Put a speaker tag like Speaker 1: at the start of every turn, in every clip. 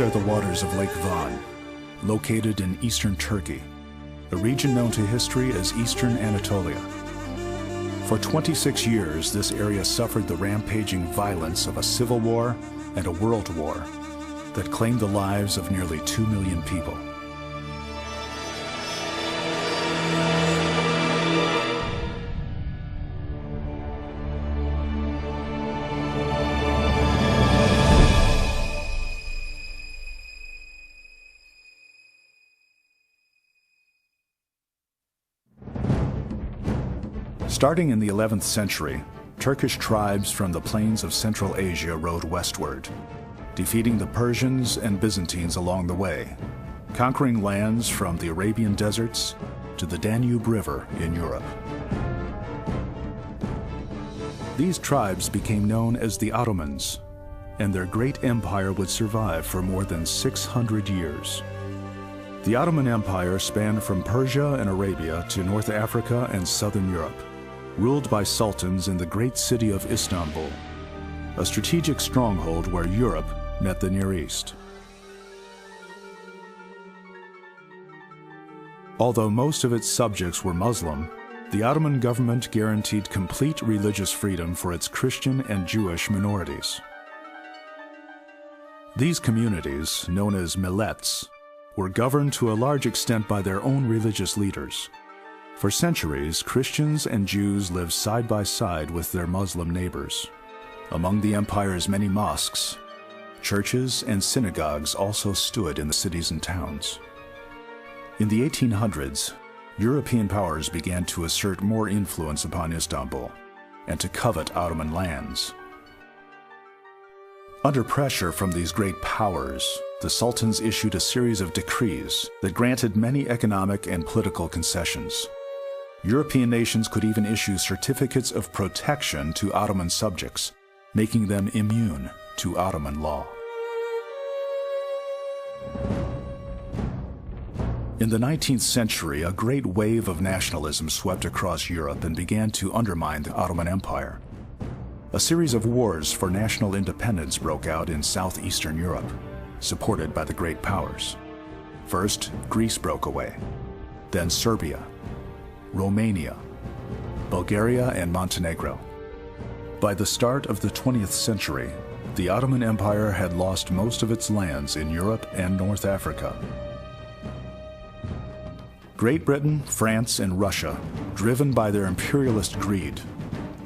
Speaker 1: are the waters of Lake Van, located in eastern Turkey, a region known to history as Eastern Anatolia. For 26 years, this area suffered the rampaging violence of a civil war and a world war that claimed the lives of nearly 2 million people. Starting in the 11th century, Turkish tribes from the plains of Central Asia rode westward, defeating the Persians and Byzantines along the way, conquering lands from the Arabian deserts to the Danube River in Europe. These tribes became known as the Ottomans, and their great empire would survive for more than 600 years. The Ottoman Empire spanned from Persia and Arabia to North Africa and southern Europe, ruled by sultans in the great city of Istanbul, a strategic stronghold where Europe met the Near East. Although most of its subjects were Muslim, the Ottoman government guaranteed complete religious freedom for its Christian and Jewish minorities. These communities, known as millets, were governed to a large extent by their own religious leaders. For centuries, Christians and Jews lived side by side with their Muslim neighbors. Among the empire's many mosques, churches and synagogues also stood in the cities and towns. In the 1800s, European powers began to assert more influence upon Istanbul and to covet Ottoman lands. Under pressure from these great powers, the sultans issued a series of decrees that granted many economic and political concessions. European nations could even issue certificates of protection to Ottoman subjects, making them immune to Ottoman law. In the 19th century, a great wave of nationalism swept across Europe and began to undermine the Ottoman Empire. A series of wars for national independence broke out in southeastern Europe, supported by the great powers. First, Greece broke away, then Serbia, Romania, Bulgaria, and Montenegro. By the start of the 20th century, the Ottoman Empire had lost most of its lands in Europe and North Africa. Great Britain, France, and Russia, driven by their imperialist greed,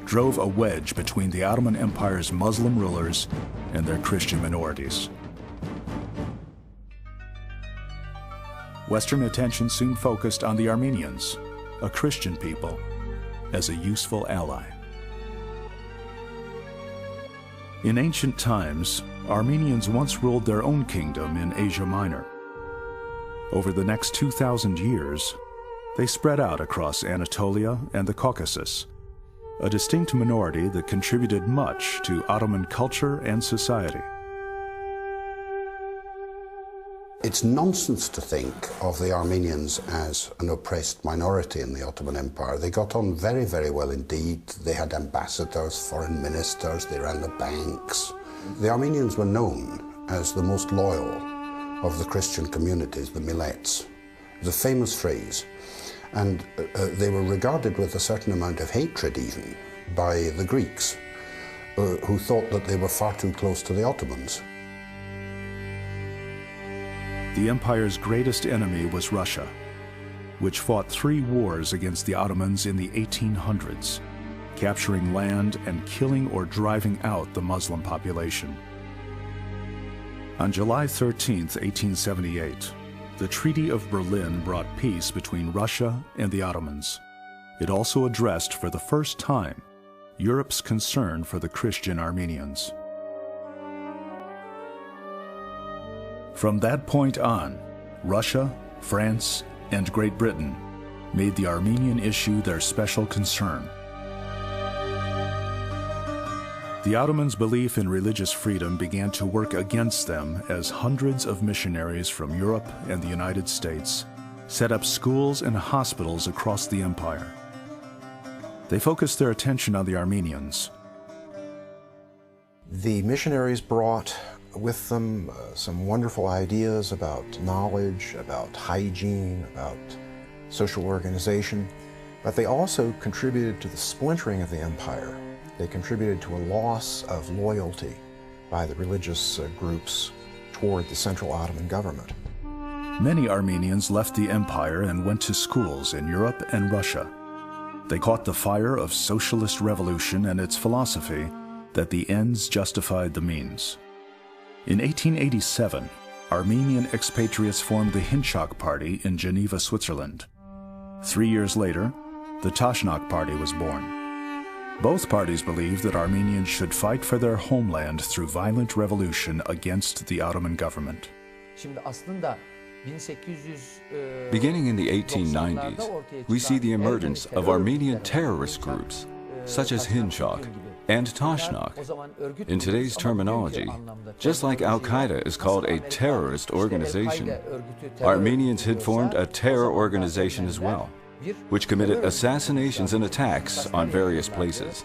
Speaker 1: drove a wedge between the Ottoman Empire's Muslim rulers and their Christian minorities. Western attention soon focused on the Armenians, a Christian people, as a useful ally. In ancient times, Armenians once ruled their own kingdom in Asia Minor. Over the next 2,000 years, they spread out across Anatolia and the Caucasus, a distinct minority that contributed much to Ottoman culture and society.
Speaker 2: It's nonsense to think of the Armenians as an oppressed minority in the Ottoman Empire. They got on very, very well indeed. They had ambassadors, foreign ministers, they ran the banks. The Armenians were known as the most loyal of the Christian communities, the millets. It was a famous phrase. And they were regarded with a certain amount of hatred even by the Greeks, who thought that they were far too close to the Ottomans.
Speaker 1: The empire's greatest enemy was Russia, which fought 3 wars against the Ottomans in the 1800s, capturing land and killing or driving out the Muslim population. On July 13, 1878, the Treaty of Berlin brought peace between Russia and the Ottomans. It also addressed for the first time Europe's concern for the Christian Armenians. From that point on, Russia, France, and Great Britain made the Armenian issue their special concern. The Ottomans' belief in religious freedom began to work against them as hundreds of missionaries from Europe and the United States set up schools and hospitals across the empire. They focused their attention on the Armenians.
Speaker 3: The missionaries brought with them some wonderful ideas about knowledge, about hygiene, about social organization, but they also contributed to the splintering of the empire. They contributed to a loss of loyalty by the religious groups toward the Central Ottoman government.
Speaker 1: Many Armenians left the empire and went to schools in Europe and Russia. They caught the fire of socialist revolution and its philosophy that the ends justified the means. In 1887, Armenian expatriates formed the Hinchak Party in Geneva, Switzerland. 3 years later, the Tashnak Party was born. Both parties believed that Armenians should fight for their homeland through violent revolution against the Ottoman government.
Speaker 4: Beginning in the 1890s, we see the emergence of Armenian terrorist groups, such as Hinchak and Tashnak. In today's terminology, just like Al-Qaeda is called a terrorist organization, Armenians had formed a terror organization as well, which committed assassinations and attacks on various places.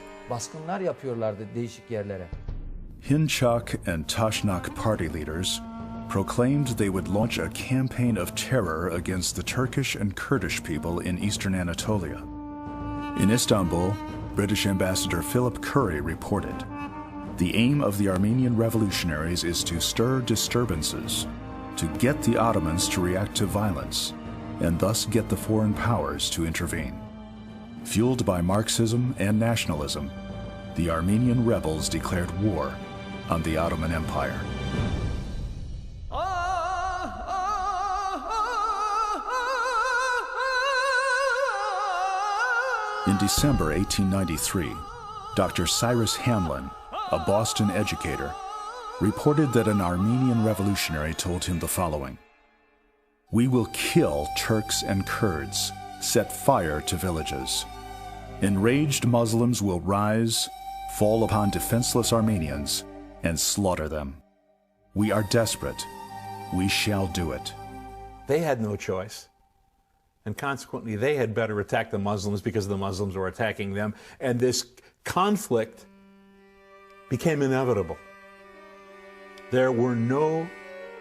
Speaker 1: Hinchak and Tashnak party leaders proclaimed they would launch a campaign of terror against the Turkish and Kurdish people in eastern Anatolia. In Istanbul, British Ambassador Philip Curry reported, "The aim of the Armenian revolutionaries is to stir disturbances, to get the Ottomans to react to violence, and thus get the foreign powers to intervene." Fueled by Marxism and nationalism, the Armenian rebels declared war on the Ottoman Empire. In December 1893, Dr. Cyrus Hamlin, a Boston educator, reported that an Armenian revolutionary told him the following: "We will kill Turks and Kurds, set fire to villages. Enraged Muslims will rise, fall upon defenseless Armenians, and slaughter them. We are desperate. We shall do it."
Speaker 5: They had no choice. And consequently, they had better attack the Muslims because the Muslims were attacking them. And this conflict became inevitable. There were no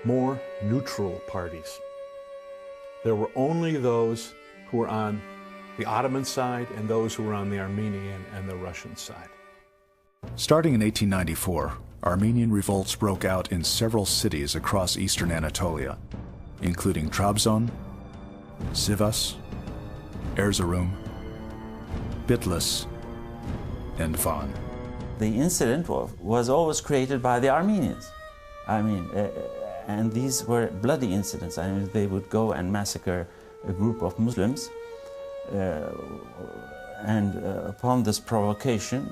Speaker 5: more neutral parties. There were only those who were on the Ottoman side and those who were on the Armenian and the Russian side.
Speaker 1: Starting in 1894, Armenian revolts broke out in several cities across eastern Anatolia, including Trabzon, Sivas, Erzurum, Bitlis, and Van.
Speaker 6: The incident was always created by the Armenians. And these were bloody incidents. They would go and massacre a group of Muslims, and upon this provocation,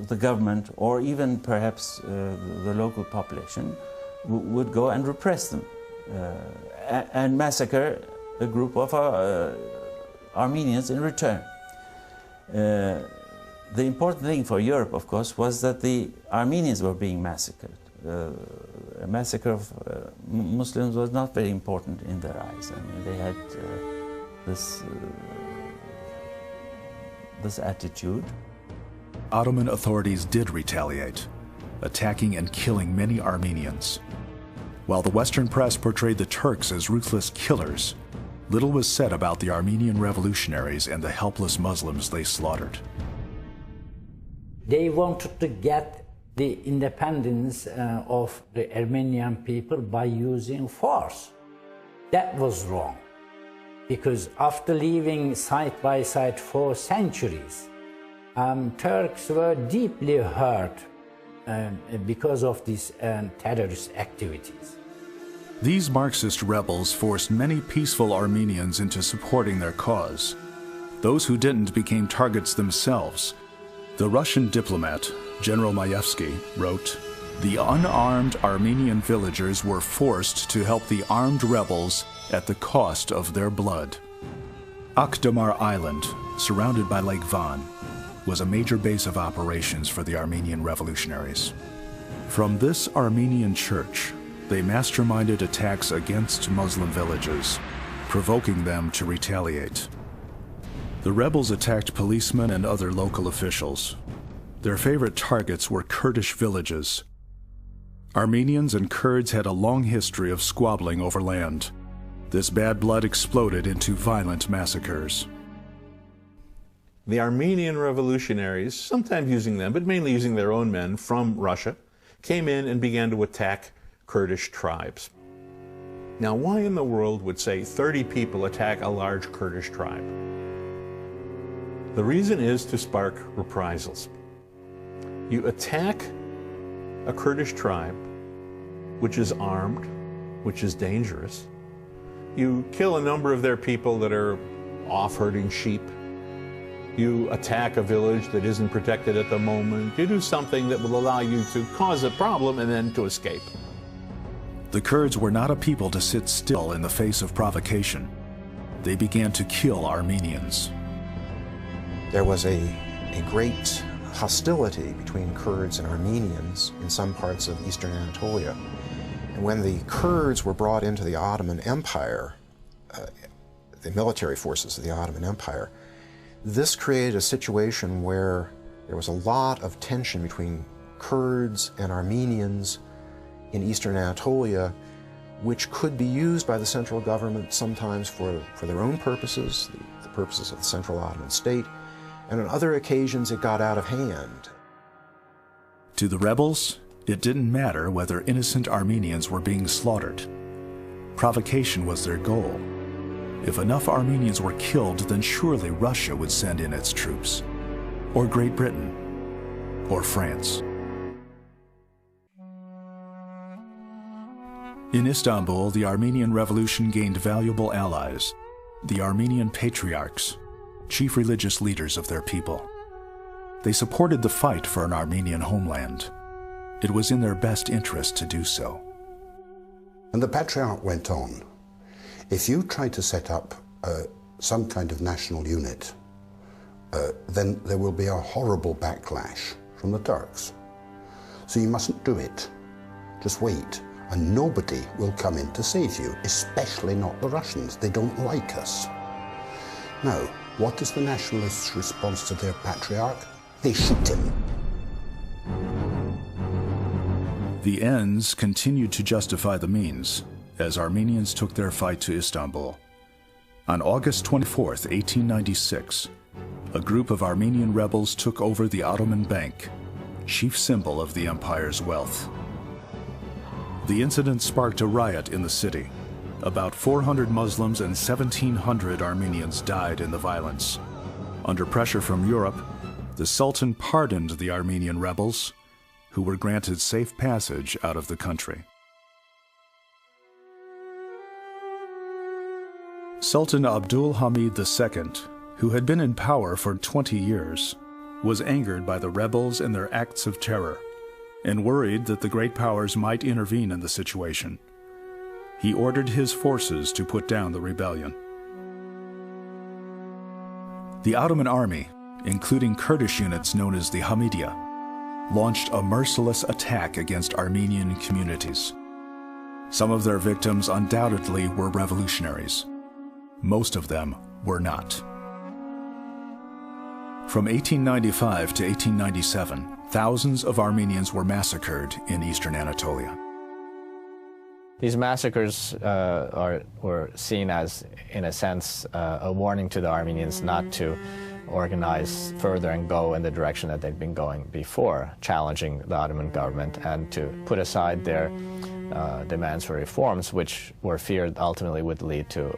Speaker 6: the government, or even perhaps the local population, would go and repress them and massacre a group of Armenians in return. The important thing for Europe, of course, was that the Armenians were being massacred. A massacre of Muslims was not very important in their eyes. They had this attitude.
Speaker 1: Ottoman authorities did retaliate, attacking and killing many Armenians. While the Western press portrayed the Turks as ruthless killers, little was said about the Armenian revolutionaries and the helpless Muslims they slaughtered.
Speaker 7: They wanted to get the independence of the Armenian people by using force. That was wrong, because after living side by side for centuries, Turks were deeply hurt because of these terrorist activities.
Speaker 1: These Marxist rebels forced many peaceful Armenians into supporting their cause. Those who didn't became targets themselves. The Russian diplomat, General Maevsky, wrote, "The unarmed Armenian villagers were forced to help the armed rebels at the cost of their blood." Akdamar Island, surrounded by Lake Van, was a major base of operations for the Armenian revolutionaries. From this Armenian church, they masterminded attacks against Muslim villages, provoking them to retaliate. The rebels attacked policemen and other local officials. Their favorite targets were Kurdish villages. Armenians and Kurds had a long history of squabbling over land. This bad blood exploded into violent massacres.
Speaker 5: The Armenian revolutionaries, sometimes using them, but mainly using their own men from Russia, came in and began to attack Kurdish tribes. Now, why in the world would, say, 30 people attack a large Kurdish tribe? The reason is to spark reprisals. You attack a Kurdish tribe, which is armed, which is dangerous. You kill a number of their people that are off herding sheep. You attack a village that isn't protected at the moment. You do something that will allow you to cause a problem and then to escape.
Speaker 1: The Kurds were not a people to sit still in the face of provocation. They began to kill Armenians.
Speaker 3: There was a great hostility between Kurds and Armenians in some parts of eastern Anatolia. And when the Kurds were brought into the Ottoman Empire, the military forces of the Ottoman Empire, this created a situation where there was a lot of tension between Kurds and Armenians in eastern Anatolia, which could be used by the central government sometimes for their own purposes, the purposes of the Central Ottoman State, and on other occasions it got out of hand.
Speaker 1: To the rebels, it didn't matter whether innocent Armenians were being slaughtered. Provocation was their goal. If enough Armenians were killed, then surely Russia would send in its troops, or Great Britain, or France. In Istanbul, the Armenian Revolution gained valuable allies, the Armenian patriarchs, chief religious leaders of their people. They supported the fight for an Armenian homeland. It was in their best interest to do so.
Speaker 2: And the patriarch went on, if you try to set up some kind of national unit, then there will be a horrible backlash from the Turks. So you mustn't do it. Just wait, and nobody will come in to save you, especially not the Russians. They don't like us. Now, what is the nationalists' response to their patriarch? They shoot him.
Speaker 1: The ends continued to justify the means, as Armenians took their fight to Istanbul. On August 24, 1896, a group of Armenian rebels took over the Ottoman Bank, chief symbol of the empire's wealth. The incident sparked a riot in the city. About 400 Muslims and 1,700 Armenians died in the violence. Under pressure from Europe, the Sultan pardoned the Armenian rebels, who were granted safe passage out of the country. Sultan Abdul Hamid II, who had been in power for 20 years, was angered by the rebels and their acts of terror, and worried that the great powers might intervene in the situation. He ordered his forces to put down the rebellion. The Ottoman army, including Kurdish units known as the Hamidiya, launched a merciless attack against Armenian communities. Some of their victims undoubtedly were revolutionaries. Most of them were not. From 1895 to 1897, thousands of Armenians were massacred in eastern Anatolia.
Speaker 8: These massacres were seen as, in a sense, a warning to the Armenians not to organize further and go in the direction that they'd been going before, challenging the Ottoman government, and to put aside their demands for reforms, which were feared ultimately would lead to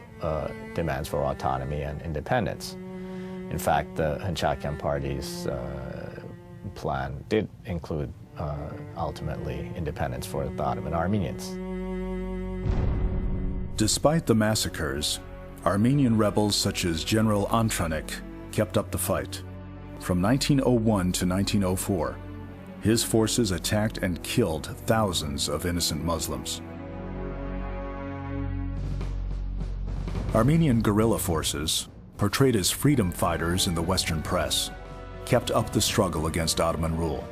Speaker 8: demands for autonomy and independence. In fact, the Hınçakyan Party's plan did include ultimately independence for the Ottoman Armenians.
Speaker 1: Despite the massacres, Armenian rebels such as General Antranik kept up the fight. From 1901 to 1904, his forces attacked and killed thousands of innocent Muslims. Armenian guerrilla forces, portrayed as freedom fighters in the Western press, kept up the struggle against Ottoman rule.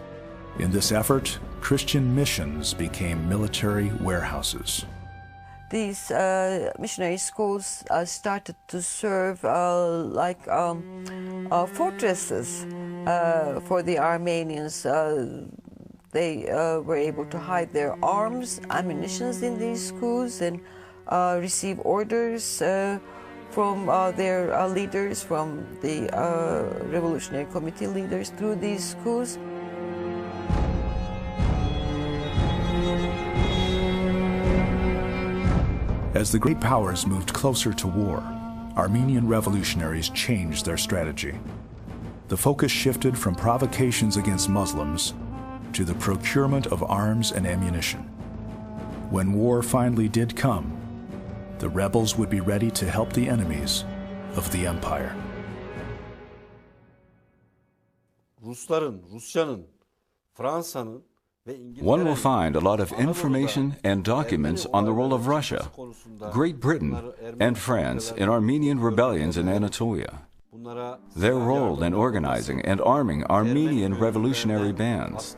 Speaker 1: In this effort, Christian missions became military warehouses.
Speaker 9: These missionary schools started to serve like fortresses for the Armenians They were able to hide their arms, ammunitions in these schools, and receive orders from their leaders, from the Revolutionary Committee leaders through these schools.
Speaker 1: As the great powers moved closer to war, Armenian revolutionaries changed their strategy. The focus shifted from provocations against Muslims to the procurement of arms and ammunition. When war finally did come, the rebels would be ready to help the enemies of the empire.
Speaker 4: One will find a lot of information and documents on the role of Russia, Great Britain, and France in Armenian rebellions in Anatolia. Their role in organizing and arming Armenian revolutionary bands,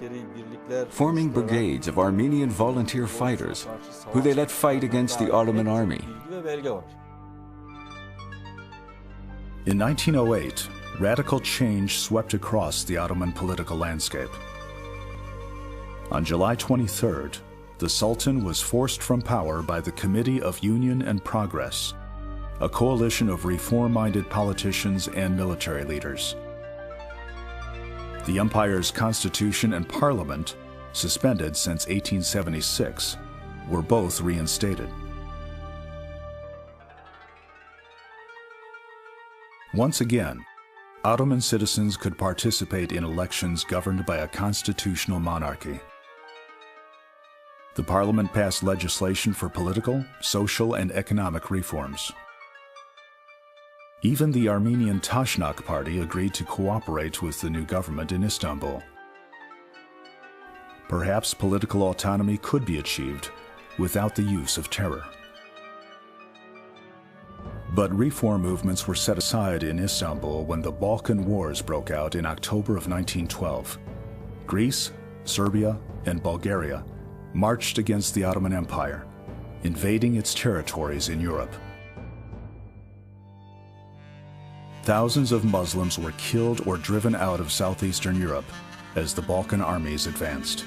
Speaker 4: forming brigades of Armenian volunteer fighters who they let fight against the Ottoman army.
Speaker 1: In 1908, radical change swept across the Ottoman political landscape. On July 23rd, the Sultan was forced from power by the Committee of Union and Progress, a coalition of reform-minded politicians and military leaders. The empire's constitution and parliament, suspended since 1876, were both reinstated. Once again, Ottoman citizens could participate in elections governed by a constitutional monarchy. The parliament passed legislation for political, social, and economic reforms. Even the Armenian Tashnak party agreed to cooperate with the new government in Istanbul. Perhaps political autonomy could be achieved without the use of terror. But reform movements were set aside in Istanbul when the Balkan Wars broke out in October of 1912. Greece, Serbia, and Bulgaria marched against the Ottoman Empire, invading its territories in Europe. Thousands of Muslims were killed or driven out of southeastern Europe as the Balkan armies advanced.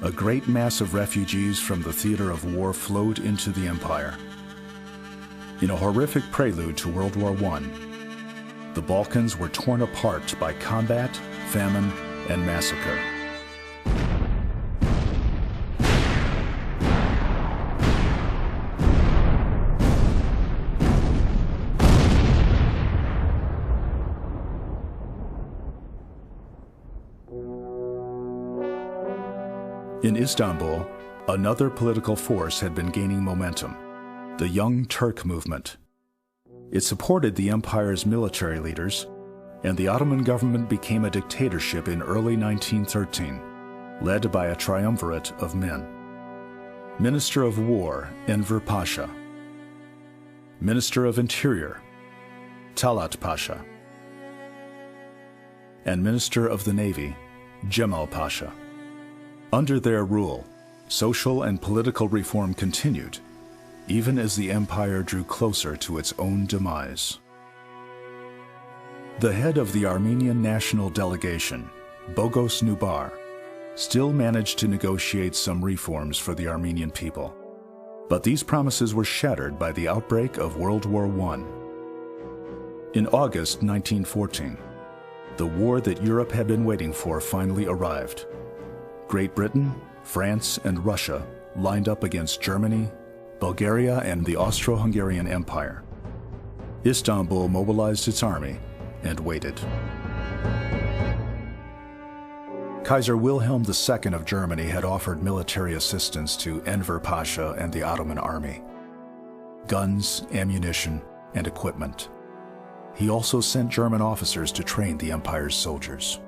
Speaker 1: A great mass of refugees from the theater of war flowed into the empire. In a horrific prelude to World War I, the Balkans were torn apart by combat, famine, and massacre. In Istanbul, another political force had been gaining momentum, the Young Turk movement. It supported the empire's military leaders, and the Ottoman government became a dictatorship in early 1913, led by a triumvirate of men. Minister of War, Enver Pasha. Minister of Interior, Talat Pasha. And Minister of the Navy, Cemal Pasha. Under their rule, social and political reform continued, even as the empire drew closer to its own demise. The head of the Armenian national delegation, Bogos Nubar, still managed to negotiate some reforms for the Armenian people. But these promises were shattered by the outbreak of World War I. In August 1914, the war that Europe had been waiting for finally arrived. Great Britain, France, and Russia lined up against Germany, Bulgaria, and the Austro-Hungarian Empire. Istanbul mobilized its army and waited. Kaiser Wilhelm II of Germany had offered military assistance to Enver Pasha and the Ottoman army. Guns, ammunition, and equipment. He also sent German officers to train the empire's soldiers.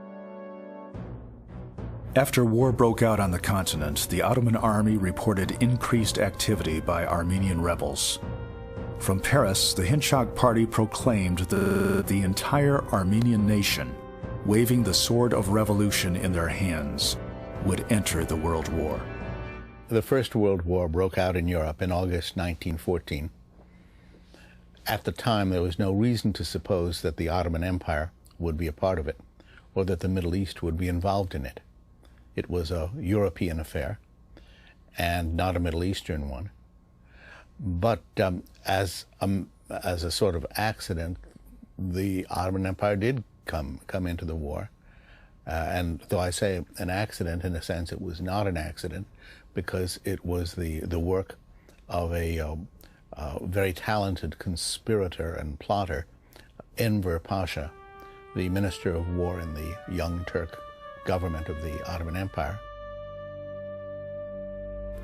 Speaker 1: After war broke out on the continent, the Ottoman army reported increased activity by Armenian rebels. From Paris, the Hinchak party proclaimed the entire Armenian nation, waving the sword of revolution in their hands, would enter the World War.
Speaker 10: The First World War broke out in Europe in August 1914. At the time, there was no reason to suppose that the Ottoman Empire would be a part of it, or that the Middle East would be involved in it. It was a European affair and not a Middle Eastern one. But as a sort of accident, the Ottoman Empire did come into the war. And though I say an accident, in a sense it was not an accident, because it was the work of a very talented conspirator and plotter, Enver Pasha, the Minister of War in the Young Turk government of the Ottoman Empire.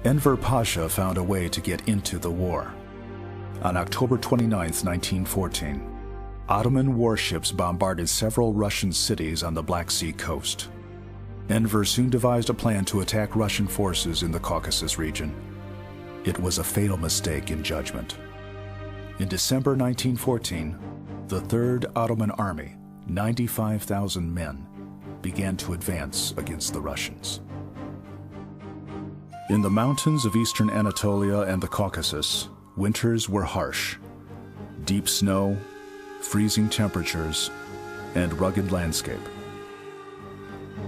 Speaker 1: Enver Pasha found a way to get into the war. On October 29, 1914, Ottoman warships bombarded several Russian cities on the Black Sea coast. Enver soon devised a plan to attack Russian forces in the Caucasus region. It was a fatal mistake in judgment. In December 1914, the Third Ottoman Army, 95,000 men, began to advance against the Russians. In the mountains of eastern Anatolia and the Caucasus, winters were harsh. Deep snow, freezing temperatures, and rugged landscape.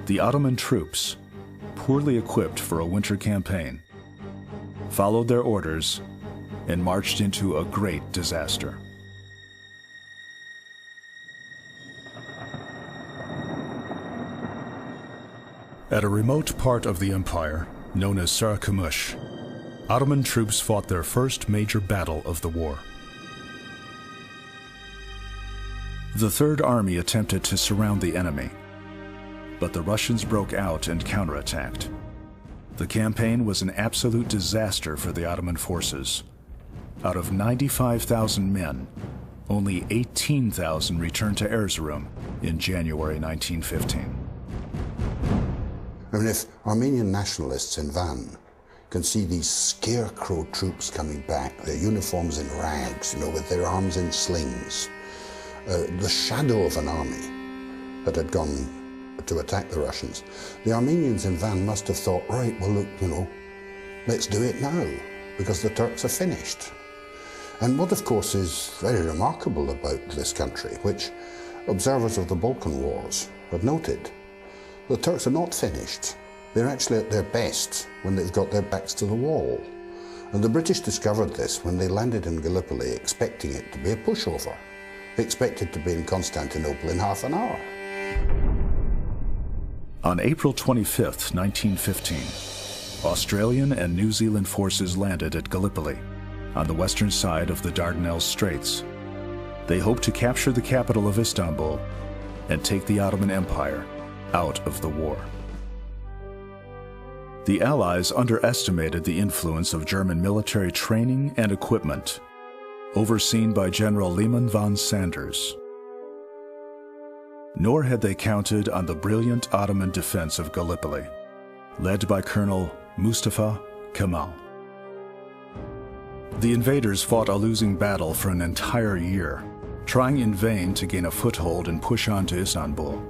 Speaker 1: The Ottoman troops, poorly equipped for a winter campaign, followed their orders and marched into a great disaster. At a remote part of the empire, known as Sarıkamış, Ottoman troops fought their first major battle of the war. The Third Army attempted to surround the enemy, but the Russians broke out and counterattacked. The campaign was an absolute disaster for the Ottoman forces. Out of 95,000 men, only 18,000 returned to Erzurum in January 1915.
Speaker 2: I mean, if Armenian nationalists in Van can see these scarecrow troops coming back, their uniforms in rags, with their arms in slings, the shadow of an army that had gone to attack the Russians, the Armenians in Van must have thought, right, well, look, let's do it now, because the Turks are finished. And what, of course, is very remarkable about this country, which observers of the Balkan Wars have noted, the Turks are not finished. They're actually at their best when they've got their backs to the wall. And the British discovered this when they landed in Gallipoli, expecting it to be a pushover. They expected to be in Constantinople in half an hour.
Speaker 1: On April 25, 1915, Australian and New Zealand forces landed at Gallipoli, on the western side of the Dardanelles Straits. They hoped to capture the capital of Istanbul and take the Ottoman Empire out of the war. The Allies underestimated the influence of German military training and equipment, overseen by General Lehmann von Sanders. Nor had they counted on the brilliant Ottoman defense of Gallipoli, led by Colonel Mustafa Kemal. The invaders fought a losing battle for an entire year, trying in vain to gain a foothold and push on to Istanbul.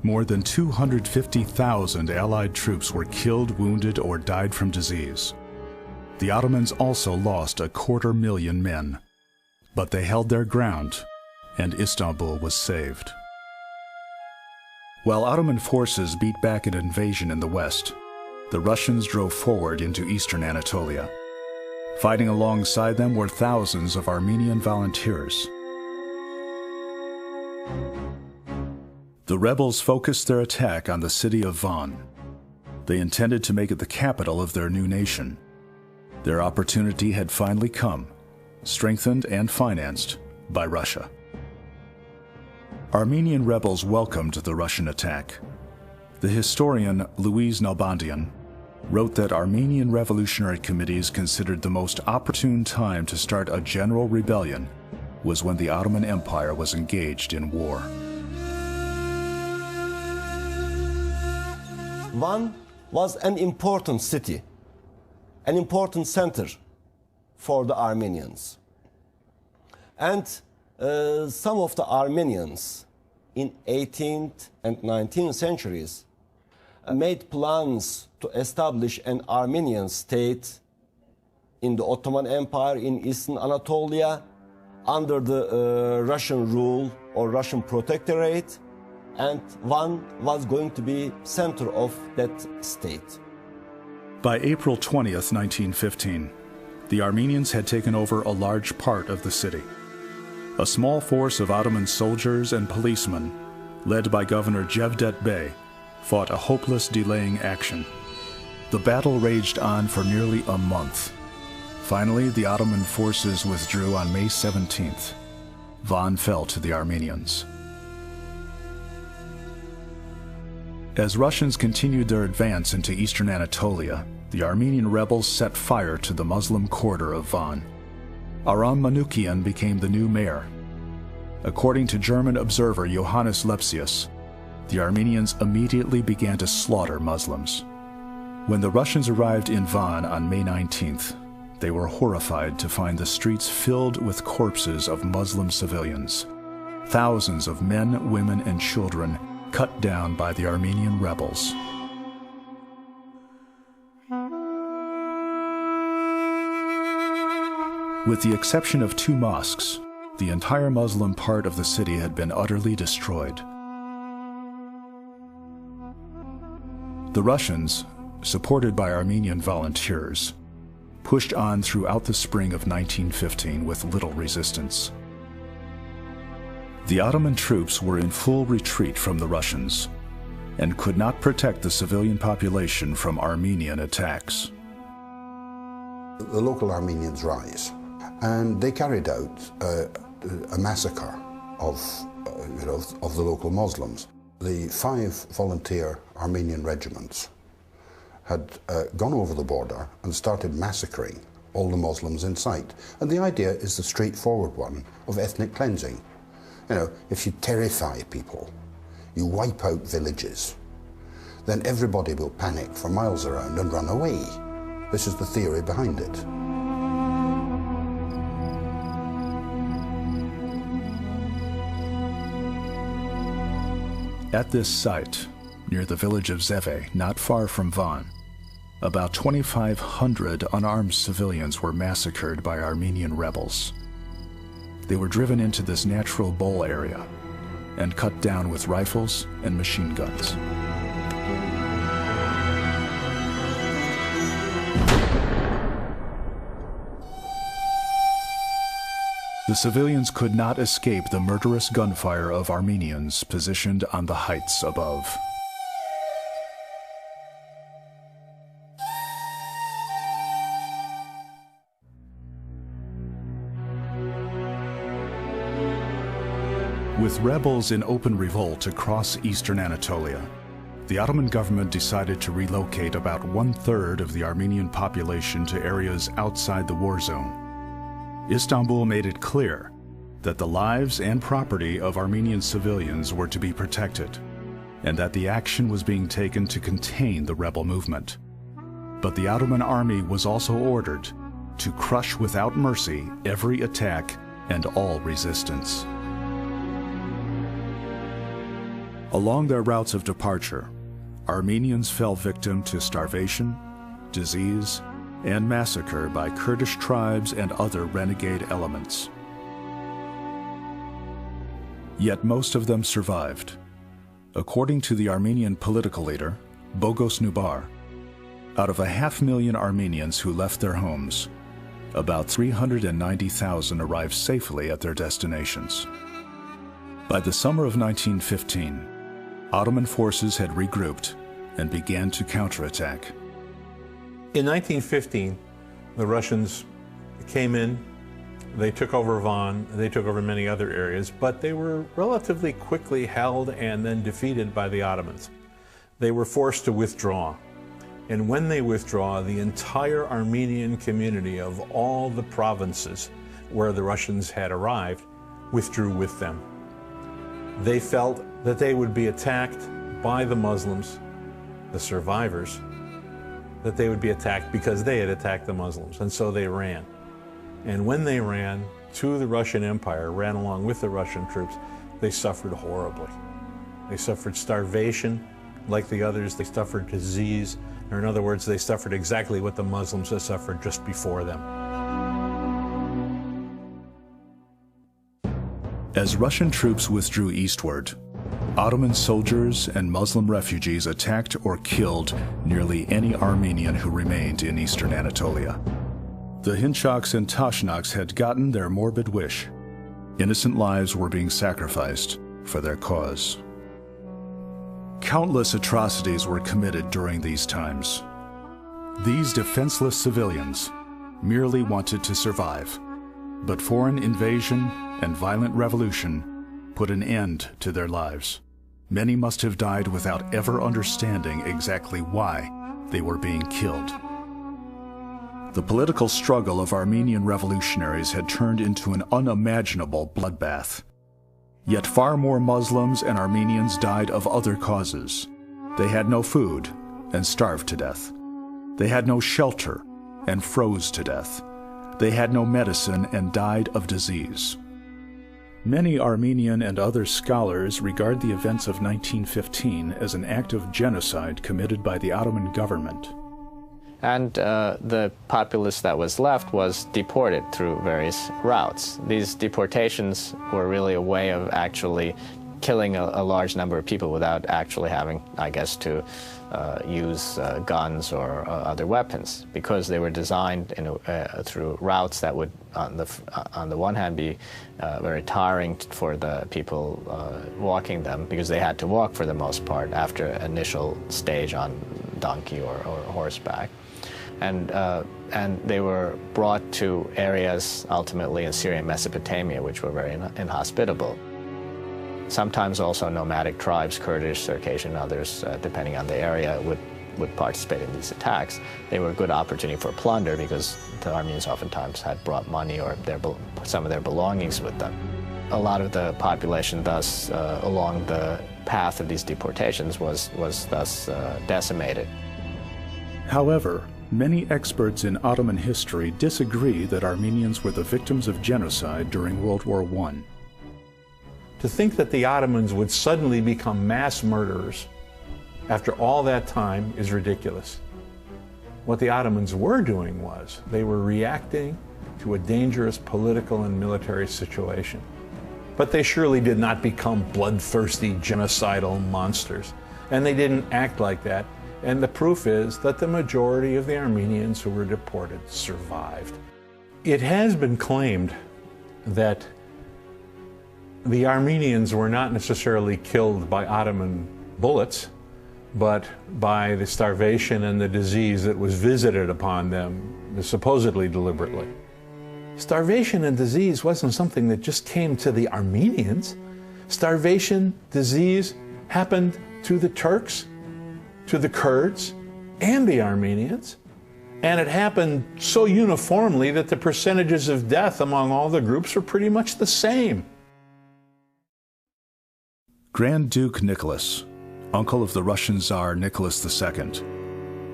Speaker 1: More than 250,000 Allied troops were killed, wounded, or died from disease. The Ottomans also lost 250,000 men, but they held their ground, and Istanbul was saved. While Ottoman forces beat back an invasion in the west, the Russians drove forward into eastern Anatolia. Fighting alongside them were thousands of Armenian volunteers. The rebels focused their attack on the city of Van. They intended to make it the capital of their new nation. Their opportunity had finally come, strengthened and financed by Russia. Armenian rebels welcomed the Russian attack. The historian Louise Nalbandian wrote that Armenian revolutionary committees considered the most opportune time to start a general rebellion was when the Ottoman Empire was engaged in war.
Speaker 11: Van was an important city, an important center for the Armenians. And some of the Armenians in 18th and 19th centuries made plans to establish an Armenian state in the Ottoman Empire in Eastern Anatolia under the Russian rule or Russian protectorate. and Van was going to be center of that state.
Speaker 1: By April 20th, 1915, the Armenians had taken over a large part of the city. A small force of Ottoman soldiers and policemen, led by Governor Cevdet Bey, fought a hopeless delaying action. The battle raged on for nearly a month. Finally, the Ottoman forces withdrew on May 17th. Van fell to the Armenians. As Russians continued their advance into eastern Anatolia, the Armenian rebels set fire to the Muslim quarter of Van. Aram Manukian became the new mayor. According to German observer Johannes Lepsius, the Armenians immediately began to slaughter Muslims. When the Russians arrived in Van on May 19th, they were horrified to find the streets filled with corpses of Muslim civilians. Thousands of men, women, and children cut down by the Armenian rebels. With the exception of 2 mosques, the entire Muslim part of the city had been utterly destroyed. The Russians, supported by Armenian volunteers, pushed on throughout the spring of 1915 with little resistance. The Ottoman troops were in full retreat from the Russians and could not protect the civilian population from Armenian attacks.
Speaker 2: The local Armenians rise, and they carried out a massacre of the local Muslims. The 5 volunteer Armenian regiments had gone over the border and started massacring all the Muslims in sight. And the idea is the straightforward one of ethnic cleansing. You know, if you terrify people, you wipe out villages, then everybody will panic for miles around and run away. This is the theory behind it.
Speaker 1: At this site, near the village of Zeve, not far from Van, about 2,500 unarmed civilians were massacred by Armenian rebels. They were driven into this natural bowl area and cut down with rifles and machine guns. The civilians could not escape the murderous gunfire of Armenians positioned on the heights above. With rebels in open revolt across eastern Anatolia, the Ottoman government decided to relocate about 1/3 of the Armenian population to areas outside the war zone. Istanbul made it clear that the lives and property of Armenian civilians were to be protected, and that the action was being taken to contain the rebel movement. But the Ottoman army was also ordered to crush without mercy every attack and all resistance. Along their routes of departure, Armenians fell victim to starvation, disease, and massacre by Kurdish tribes and other renegade elements. Yet most of them survived. According to the Armenian political leader, Bogos Nubar, out of 500,000 Armenians who left their homes, about 390,000 arrived safely at their destinations. By the summer of 1915, Ottoman forces had regrouped and began to counterattack.
Speaker 5: In 1915, the Russians came in, they took over Van, they took over many other areas, but they were relatively quickly held and then defeated by the Ottomans. They were forced to withdraw. And when they withdraw, the entire Armenian community of all the provinces where the Russians had arrived withdrew with them. They felt that they would be attacked by the Muslims, the survivors, that they would be attacked because they had attacked the Muslims, and so they ran. And when they ran to the Russian Empire, ran along with the Russian troops, they suffered horribly. They suffered starvation like the others, they suffered disease, or in other words, they suffered exactly what the Muslims had suffered just before them.
Speaker 1: As Russian troops withdrew eastward, Ottoman soldiers and Muslim refugees attacked or killed nearly any Armenian who remained in eastern Anatolia. The Hinchaks and Tashnaks had gotten their morbid wish. Innocent lives were being sacrificed for their cause. Countless atrocities were committed during these times. These defenseless civilians merely wanted to survive, but foreign invasion and violent revolution put an end to their lives. Many must have died without ever understanding exactly why they were being killed. The political struggle of Armenian revolutionaries had turned into an unimaginable bloodbath. Yet far more Muslims and Armenians died of other causes. They had no food and starved to death. They had no shelter and froze to death. They had no medicine and died of disease. Many Armenian and other scholars regard the events of 1915 as an act of genocide committed by the Ottoman government.
Speaker 8: And the populace that was left was deported through various routes. These deportations were really a way of actually killing a large number of people without actually having, I guess, to use guns or other weapons, because they were designed through routes that would, on the one hand, be very tiring for the people walking them, because they had to walk for the most part after initial stage on donkey or horseback. And they were brought to areas ultimately in Syria and Mesopotamia, which were very inhospitable. Sometimes also nomadic tribes, Kurdish, Circassian, others, depending on the area, would participate in these attacks. They were a good opportunity for plunder, because the Armenians oftentimes had brought money or some of their belongings with them. A lot of the population thus, along the path of these deportations, was thus decimated.
Speaker 1: However, many experts in Ottoman history disagree that Armenians were the victims of genocide during World War I.
Speaker 5: To think that the Ottomans would suddenly become mass murderers after all that time is ridiculous. What the Ottomans were doing was they were reacting to a dangerous political and military situation. But they surely did not become bloodthirsty, genocidal monsters. And they didn't act like that. And the proof is that the majority of the Armenians who were deported survived. It has been claimed that the Armenians were not necessarily killed by Ottoman bullets, but by the starvation and the disease that was visited upon them, supposedly deliberately. Starvation and disease wasn't something that just came to the Armenians. Starvation, disease happened to the Turks, to the Kurds, and the Armenians. And it happened so uniformly that the percentages of death among all the groups were pretty much the same.
Speaker 1: Grand Duke Nicholas, uncle of the Russian Tsar Nicholas II,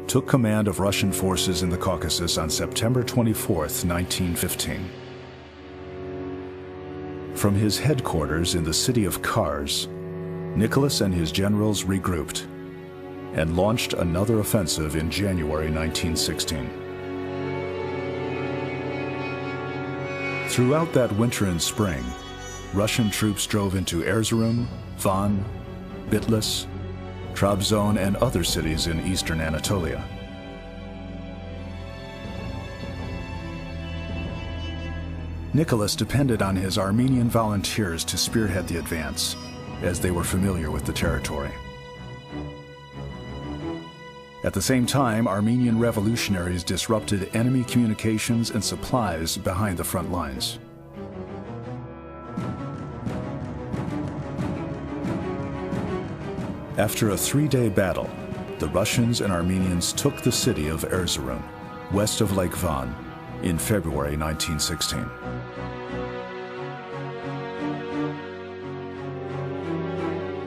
Speaker 1: took command of Russian forces in the Caucasus on September 24, 1915. From his headquarters in the city of Kars, Nicholas and his generals regrouped and launched another offensive in January 1916. Throughout that winter and spring, Russian troops drove into Erzurum, Van, Bitlis, Trabzon, and other cities in eastern Anatolia. Nicholas depended on his Armenian volunteers to spearhead the advance, as they were familiar with the territory. At the same time, Armenian revolutionaries disrupted enemy communications and supplies behind the front lines. After a 3-day battle, the Russians and Armenians took the city of Erzurum, west of Lake Van, in February 1916.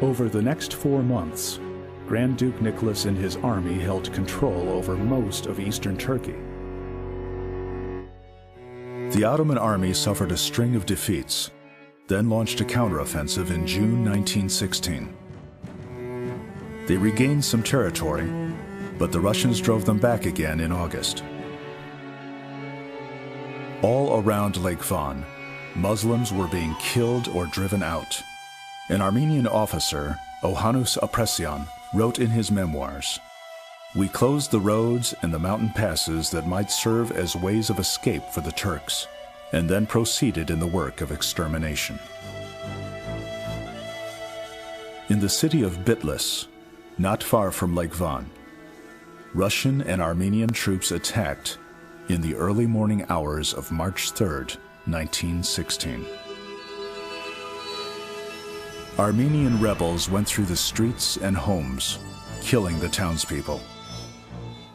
Speaker 1: Over the next 4 months, Grand Duke Nicholas and his army held control over most of eastern Turkey. The Ottoman army suffered a string of defeats, then launched a counteroffensive in June 1916. They regained some territory, but the Russians drove them back again in August. All around Lake Van, Muslims were being killed or driven out. An Armenian officer, Ohanus Apresyan, wrote in his memoirs, "We closed the roads and the mountain passes that might serve as ways of escape for the Turks, and then proceeded in the work of extermination." In the city of Bitlis, not far from Lake Van, Russian and Armenian troops attacked in the early morning hours of March 3, 1916. Armenian rebels went through the streets and homes, killing the townspeople.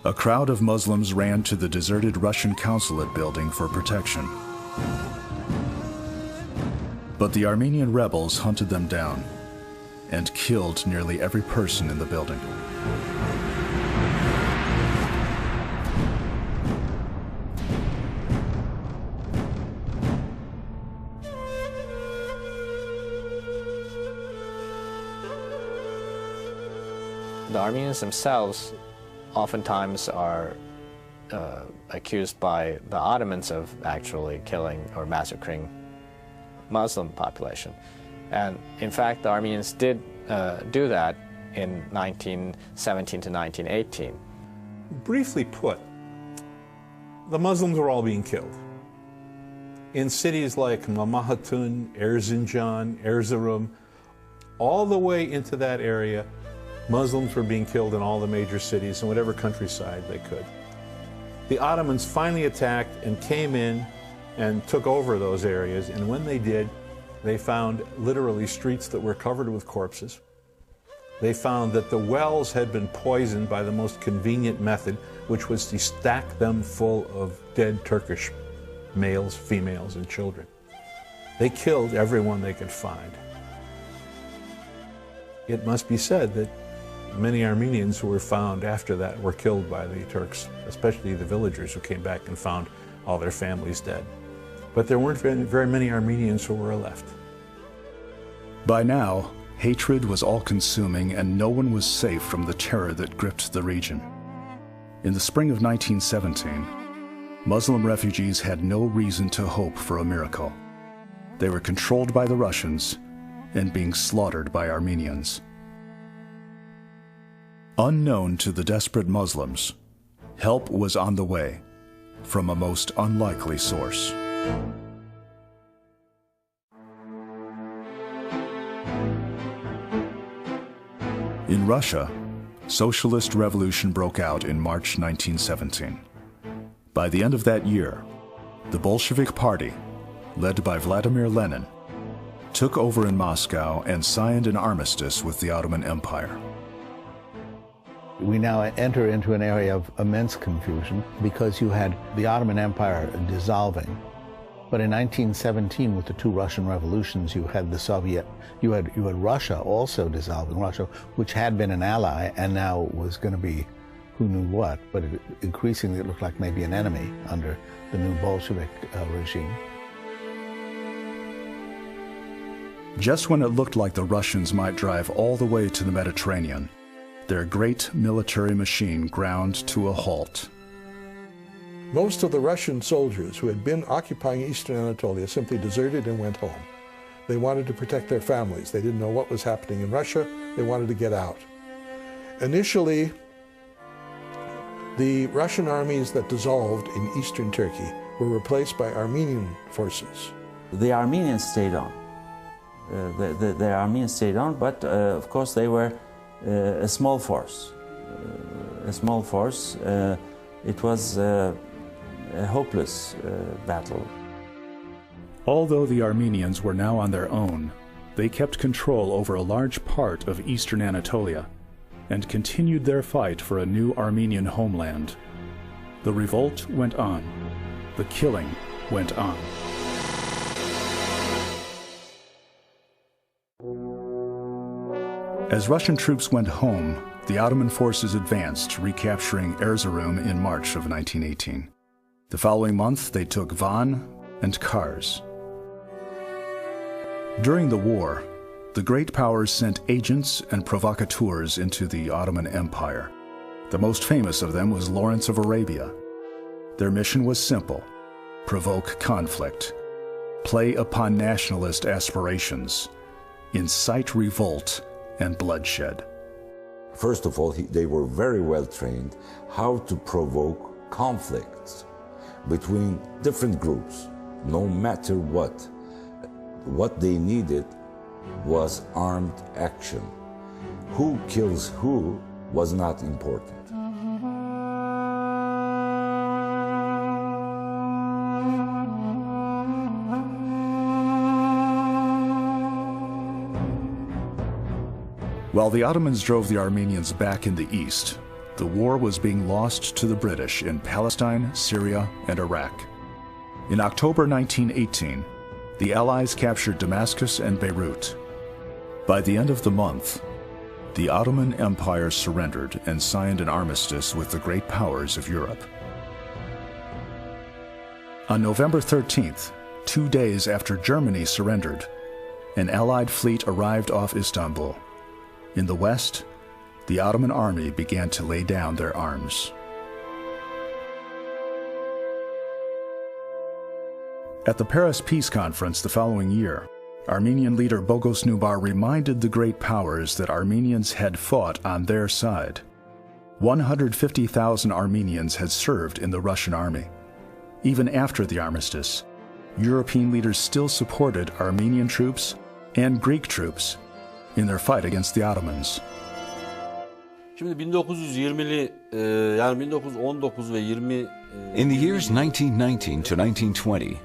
Speaker 1: A crowd of Muslims ran to the deserted Russian consulate building for protection. But the Armenian rebels hunted them down and killed nearly every person in the building.
Speaker 8: The Armenians themselves oftentimes are accused by the Ottomans of actually killing or massacring Muslim population. And in fact, the Armenians did do that in 1917 to 1918.
Speaker 5: Briefly put, the Muslims were all being killed. In cities like Mamahatun, Erzincan, Erzurum, all the way into that area, Muslims were being killed in all the major cities in whatever countryside they could. The Ottomans finally attacked and came in and took over those areas, and when they did, they found literally streets that were covered with corpses. They found that the wells had been poisoned by the most convenient method, which was to stack them full of dead Turkish males, females, and children. They killed everyone they could find. It must be said that many Armenians who were found after that were killed by the Turks, especially the villagers who came back and found all their families dead. But there weren't very many Armenians who were left.
Speaker 1: By now, hatred was all-consuming and no one was safe from the terror that gripped the region. In the spring of 1917, Muslim refugees had no reason to hope for a miracle. They were controlled by the Russians and being slaughtered by Armenians. Unknown to the desperate Muslims, help was on the way from a most unlikely source. In Russia, socialist revolution broke out in March 1917. By the end of that year, the Bolshevik Party, led by Vladimir Lenin, took over in Moscow and signed an armistice with the Ottoman Empire.
Speaker 10: We now enter into an area of immense confusion because you had the Ottoman Empire dissolving. But in 1917, with the two Russian revolutions, you had you had Russia also dissolving, Russia, which had been an ally and now was going to be who knew what, but increasingly it looked like maybe an enemy under the new Bolshevik regime.
Speaker 1: Just when it looked like the Russians might drive all the way to the Mediterranean, their great military machine ground to a halt.
Speaker 12: Most of the Russian soldiers who had been occupying eastern Anatolia simply deserted and went home. They wanted to protect their families. They didn't know what was happening in Russia. They wanted to get out. Initially, the Russian armies that dissolved in eastern Turkey were replaced by Armenian forces.
Speaker 6: The Armenians stayed on. The Armenians stayed on, but of course they were a small force. It was a hopeless battle.
Speaker 1: Although the Armenians were now on their own, they kept control over a large part of eastern Anatolia and continued their fight for a new Armenian homeland. The revolt went on. The killing went on. As Russian troops went home, the Ottoman forces advanced, recapturing Erzurum in March of 1918. The following month, they took Van and Kars. During the war, the great powers sent agents and provocateurs into the Ottoman Empire. The most famous of them was Lawrence of Arabia. Their mission was simple: provoke conflict, play upon nationalist aspirations, incite revolt and bloodshed.
Speaker 13: First of all, they were very well trained how to provoke conflicts between different groups, no matter what. What they needed was armed action. Who kills who was not important.
Speaker 1: While the Ottomans drove the Armenians back in the east, the war was being lost to the British in Palestine, Syria, and Iraq. In October 1918, the Allies captured Damascus and Beirut. By the end of the month, the Ottoman Empire surrendered and signed an armistice with the great powers of Europe. On November 13th, 2 days after Germany surrendered, an Allied fleet arrived off Istanbul. In the west, the Ottoman army began to lay down their arms. At the Paris Peace Conference the following year, Armenian leader Bogos Nubar reminded the great powers that Armenians had fought on their side. 150,000 Armenians had served in the Russian army. Even after the armistice, European leaders still supported Armenian troops and Greek troops in their fight against the Ottomans.
Speaker 14: Şimdi 1920'li yani 1919 ve 20
Speaker 4: In the years 1919 to 1920,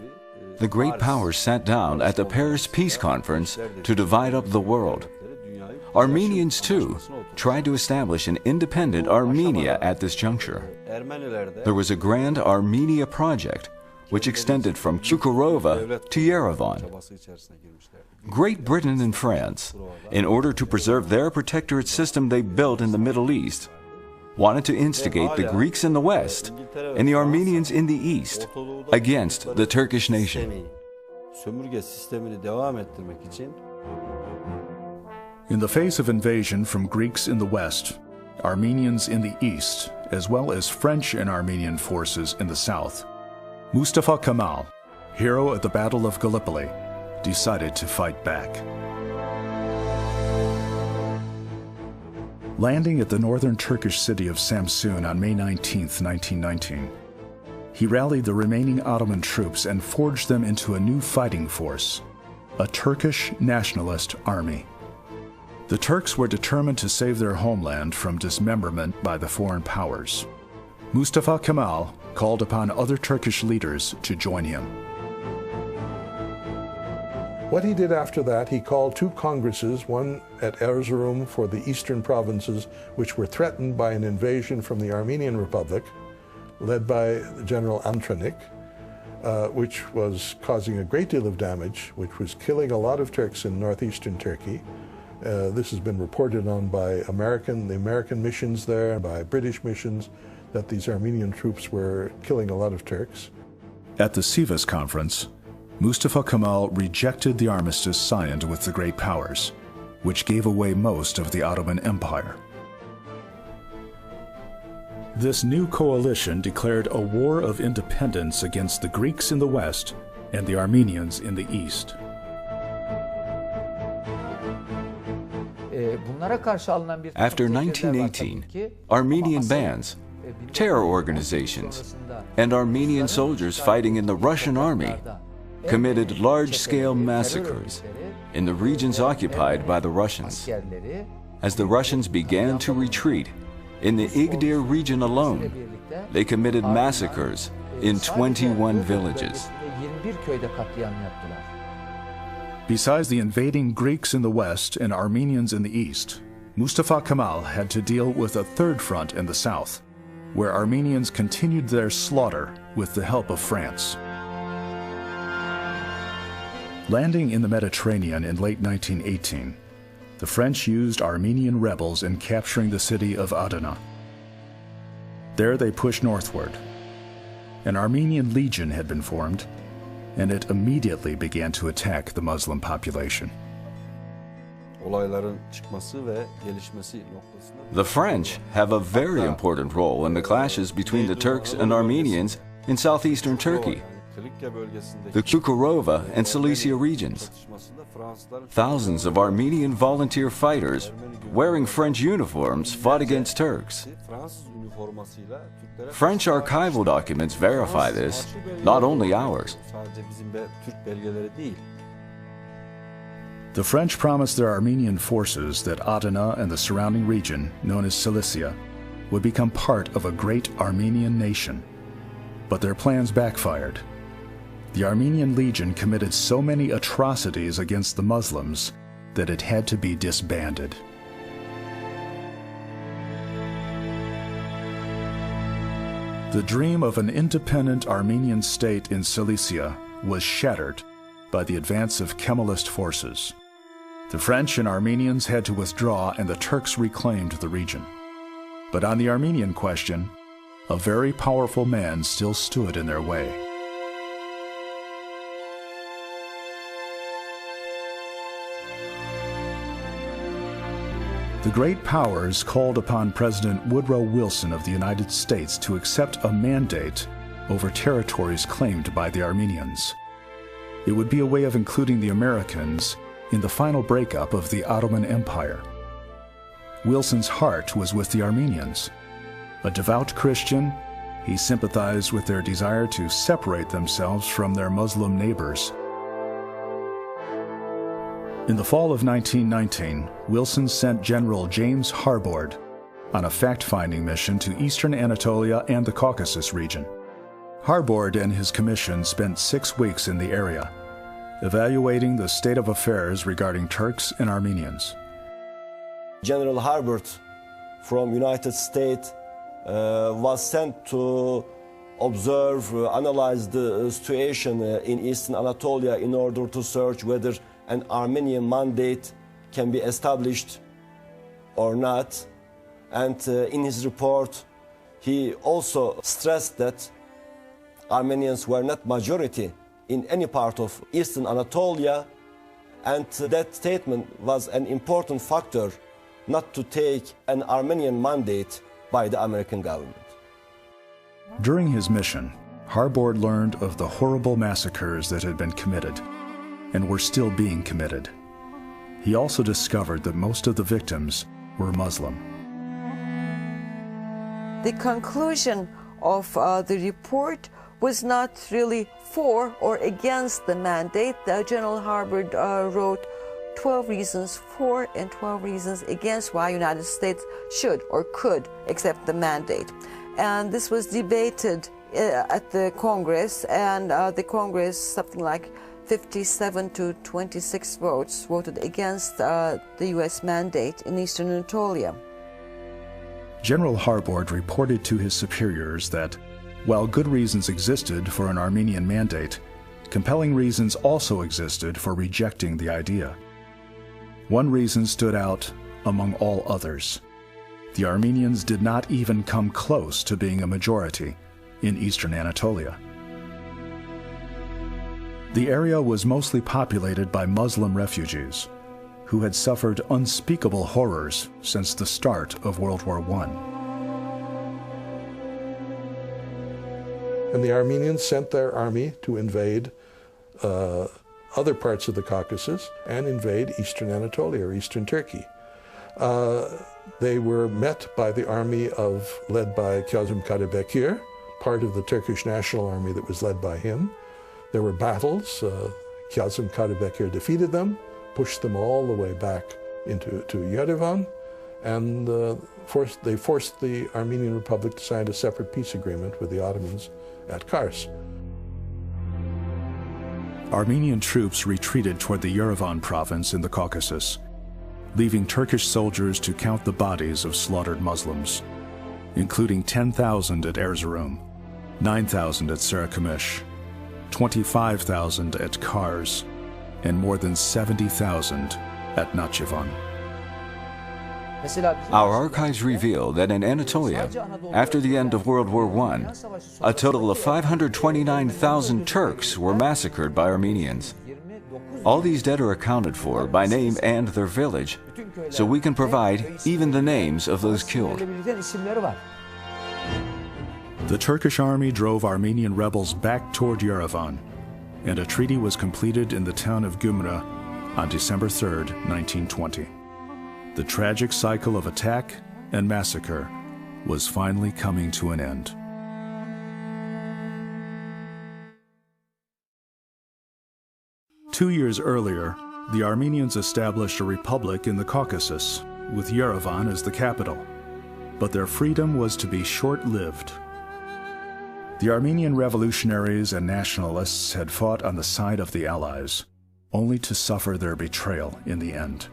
Speaker 4: the great powers sat down at the Paris Peace Conference to divide up the world. Armenians, too, tried to establish an independent Armenia at this juncture. There was a grand Armenia project, which extended from Çukurova to Yerevan. Great Britain and France, in order to preserve their protectorate system they built in the Middle East, wanted to instigate the Greeks in the West and the Armenians in the East against the Turkish nation. In the face of invasion from Greeks in the West, Armenians in the East, as well as French and Armenian forces in the South, Mustafa Kemal, hero at the Battle of Gallipoli, decided to fight back. Landing at the northern Turkish city of Samsun on May 19, 1919, he rallied the remaining Ottoman troops and forged them into a new fighting force, a Turkish nationalist army. The Turks were determined to save their homeland from dismemberment by the foreign powers. Mustafa Kemal called upon other Turkish leaders to join him.
Speaker 12: What he did after that, he called 2 congresses, one at Erzurum for the eastern provinces, which were threatened by an invasion from the Armenian Republic, led by General Antranik, which was causing a great deal of damage, which was killing a lot of Turks in northeastern Turkey. This has been reported on by the American missions there, by British missions, that these Armenian troops were killing a lot of Turks.
Speaker 1: At the Sivas Conference, Mustafa Kemal rejected the armistice signed with the great powers, which gave away most of the Ottoman Empire. This new coalition declared a war of independence against the Greeks in the West and the Armenians in the East.
Speaker 4: After 1918, Armenian bands, terror organizations, and Armenian soldiers fighting in the Russian army committed large-scale massacres in the regions occupied by the Russians. As the Russians began to retreat, in the Igdir region alone, they committed massacres in 21 villages.
Speaker 1: Besides the invading Greeks in the West and Armenians in the East, Mustafa Kemal had to deal with a third front in the South, where Armenians continued their slaughter with the help of France. Landing in the Mediterranean in late 1918, the French used Armenian rebels in capturing the city of Adana. There they pushed northward. An Armenian legion had been formed, and it immediately began to attack the Muslim population.
Speaker 4: The French have a very important role in the clashes between the Turks and Armenians in southeastern Turkey, the Cukurova and Cilicia regions. Thousands of Armenian volunteer fighters wearing French uniforms fought against Turks. French archival documents verify this, not only ours.
Speaker 1: The French promised their Armenian forces that Adana and the surrounding region, known as Cilicia, would become part of a great Armenian nation. But their plans backfired. The Armenian Legion committed so many atrocities against the Muslims that it had to be disbanded. The dream of an independent Armenian state in Cilicia was shattered by the advance of Kemalist forces. The French and Armenians had to withdraw, and the Turks reclaimed the region. But on the Armenian question, a very powerful man still stood in their way. The great powers called upon President Woodrow Wilson of the United States to accept a mandate over territories claimed by the Armenians. It would be a way of including the Americans in the final breakup of the Ottoman Empire. Wilson's heart was with the Armenians. A devout Christian, he sympathized with their desire to separate themselves from their Muslim neighbors. In the fall of 1919, Wilson sent General James Harbord on a fact-finding mission to eastern Anatolia and the Caucasus region. Harbord and his commission spent 6 weeks in the area, evaluating the state of affairs regarding Turks and Armenians.
Speaker 11: General Harbord from United States was sent to observe, analyze the situation in eastern Anatolia in order to search whether an Armenian mandate can be established or not. And in his report, he also stressed that Armenians were not majority in any part of eastern Anatolia, and that statement was an important factor not to take an Armenian mandate by the American government.
Speaker 1: During his mission, Harbord learned of the horrible massacres that had been committed and were still being committed. He also discovered that most of the victims were Muslim.
Speaker 9: The conclusion of the report was not really for or against the mandate. General Harbord wrote 12 reasons for and 12 reasons against why the United States should or could accept the mandate. And this was debated at the Congress, and the Congress, something like 57 to 26 votes, voted against the U.S. mandate in eastern Anatolia.
Speaker 1: General Harbord reported to his superiors that, while good reasons existed for an Armenian mandate, compelling reasons also existed for rejecting the idea. One reason stood out among all others. The Armenians did not even come close to being a majority in eastern Anatolia. The area was mostly populated by Muslim refugees who had suffered unspeakable horrors since the start of World War I.
Speaker 12: And the Armenians sent their army to invade other parts of the Caucasus and invade eastern Anatolia or eastern Turkey. They were met by the army led by Kazım Karabekir, part of the Turkish National Army that was led by him. There were battles. Kazım Karabekir defeated them, pushed them all the way back to Yerevan, and they forced the Armenian Republic to sign a separate peace agreement with the Ottomans at Kars.
Speaker 1: Armenian troops retreated toward the Yerevan province in the Caucasus, leaving Turkish soldiers to count the bodies of slaughtered Muslims, including 10,000 at Erzurum, 9,000 at Sarıkamış, 25,000 at Kars, and more than 70,000 at Nakhchivan.
Speaker 4: Our archives reveal that in Anatolia, after the end of World War I, a total of 529,000 Turks were massacred by Armenians. All these dead are accounted for by name and their village, so we can provide even the names of those killed.
Speaker 1: The Turkish army drove Armenian rebels back toward Yerevan, and a treaty was completed in the town of Gümrü on December 3, 1920. The tragic cycle of attack and massacre was finally coming to an end. Two years earlier, the Armenians established a republic in the Caucasus, with Yerevan as the capital. But their freedom was to be short-lived. The Armenian revolutionaries and nationalists had fought on the side of the Allies, only to suffer their betrayal in the end.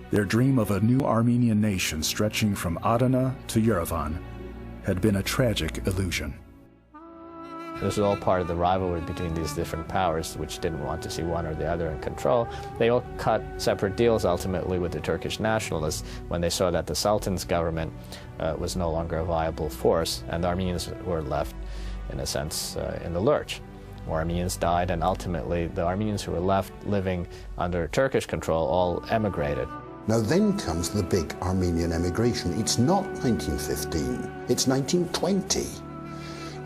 Speaker 1: Their dream of a new Armenian nation stretching from Adana to Yerevan had been a tragic illusion.
Speaker 8: This was all part of the rivalry between these different powers, which didn't want to see one or the other in control. They all cut separate deals ultimately with the Turkish nationalists when they saw that the Sultan's government was no longer a viable force, and the Armenians were left, in a sense, in the lurch. More Armenians died, and ultimately the Armenians who were left living under Turkish control all emigrated.
Speaker 2: Now then comes the big Armenian emigration. It's not 1915, it's 1920.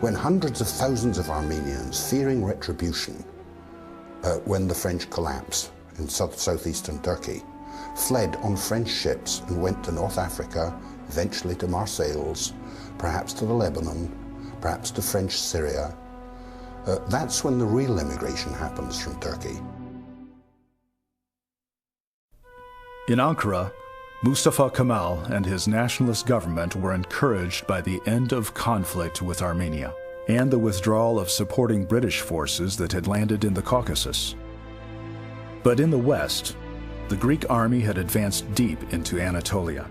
Speaker 2: When hundreds of thousands of Armenians, fearing retribution when the French collapse in southeastern Turkey, fled on French ships and went to North Africa, eventually to Marseilles, perhaps to the Lebanon, perhaps to French Syria. That's when the real emigration happens from Turkey.
Speaker 1: In Ankara, Mustafa Kemal and his nationalist government were encouraged by the end of conflict with Armenia and the withdrawal of supporting British forces that had landed in the Caucasus. But in the west, the Greek army had advanced deep into Anatolia.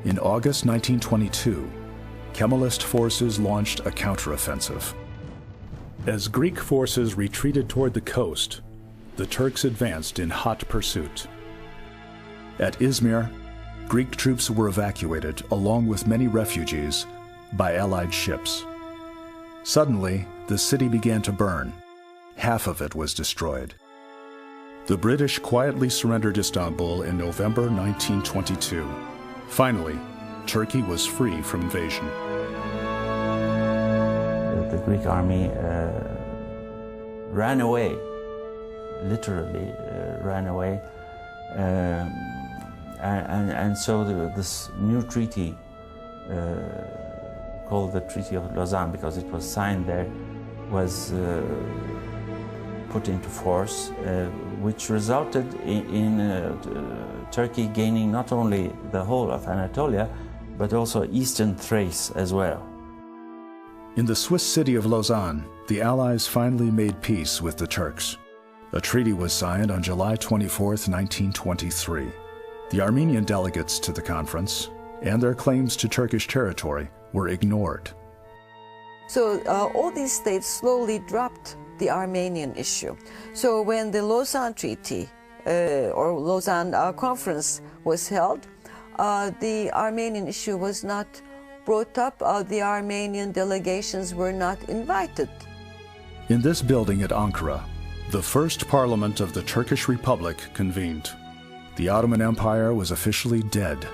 Speaker 1: In August 1922, Kemalist forces launched a counteroffensive. As Greek forces retreated toward the coast, the Turks advanced in hot pursuit. At Izmir, Greek troops were evacuated, along with many refugees, by Allied ships. Suddenly, the city began to burn. Half of it was destroyed. The British quietly surrendered Istanbul in November 1922. Finally, Turkey was free from invasion.
Speaker 6: The Greek army ran away, literally ran away. And so this new treaty, called the Treaty of Lausanne, because it was signed there, was put into force, which resulted in Turkey gaining not only the whole of Anatolia, but also eastern Thrace as well.
Speaker 1: In the Swiss city of Lausanne, the Allies finally made peace with the Turks. A treaty was signed on July 24, 1923. The Armenian delegates to the conference and their claims to Turkish territory were ignored.
Speaker 9: So all these states slowly dropped the Armenian issue. So when the Lausanne Treaty or Lausanne Conference was held, the Armenian issue was not brought up. The Armenian delegations were not invited.
Speaker 1: In this building at Ankara, the first parliament of the Turkish Republic convened. The Ottoman Empire was officially dead.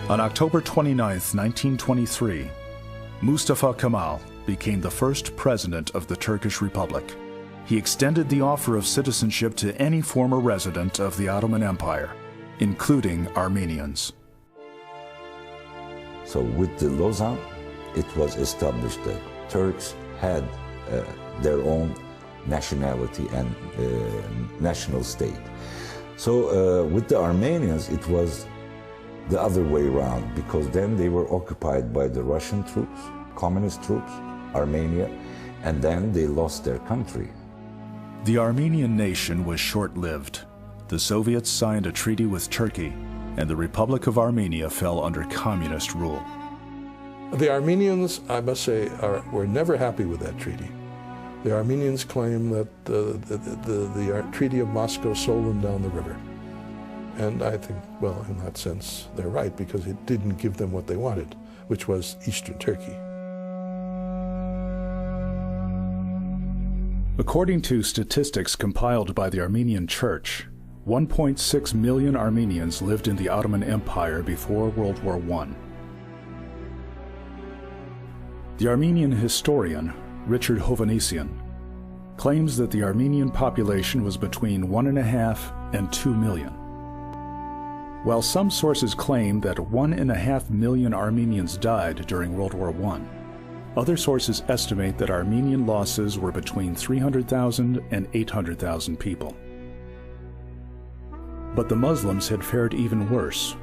Speaker 1: On October 29, 1923, Mustafa Kemal became the first president of the Turkish Republic. He extended the offer of citizenship to any former resident of the Ottoman Empire, including Armenians.
Speaker 13: So with the Lausanne, it was established that Turks had their own nationality and national state. So with the Armenians, it was the other way around, because then they were occupied by the Russian troops, communist troops, Armenia, and then they lost their country.
Speaker 1: The Armenian nation was short-lived. The Soviets signed a treaty with Turkey, and the Republic of Armenia fell under communist rule.
Speaker 12: The Armenians, I must say, were never happy with that treaty. The Armenians claim that the Treaty of Moscow sold them down the river. And I think, well, in that sense, they're right, because it didn't give them what they wanted, which was Eastern Turkey.
Speaker 1: According to statistics compiled by the Armenian Church, 1.6 million Armenians lived in the Ottoman Empire before World War I. The Armenian historian Richard Hovhannisyan claims that the Armenian population was between 1.5 and 2 million. While some sources claim that 1.5 million Armenians died during World War I, other sources estimate that Armenian losses were between 300,000 and 800,000 people. But the Muslims had fared even worse,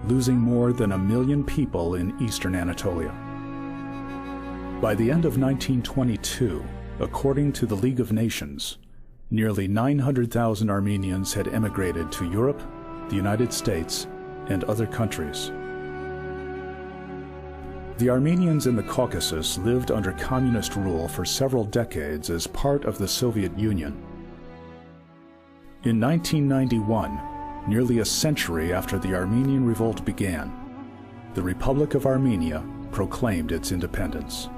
Speaker 1: losing more than 1 million people in eastern Anatolia. By the end of 1922, according to the League of Nations, nearly 900,000 Armenians had emigrated to Europe, the United States, and other countries. The Armenians in the Caucasus lived under communist rule for several decades as part of the Soviet Union. In 1991, nearly a century after the Armenian Revolt began, the Republic of Armenia proclaimed its independence.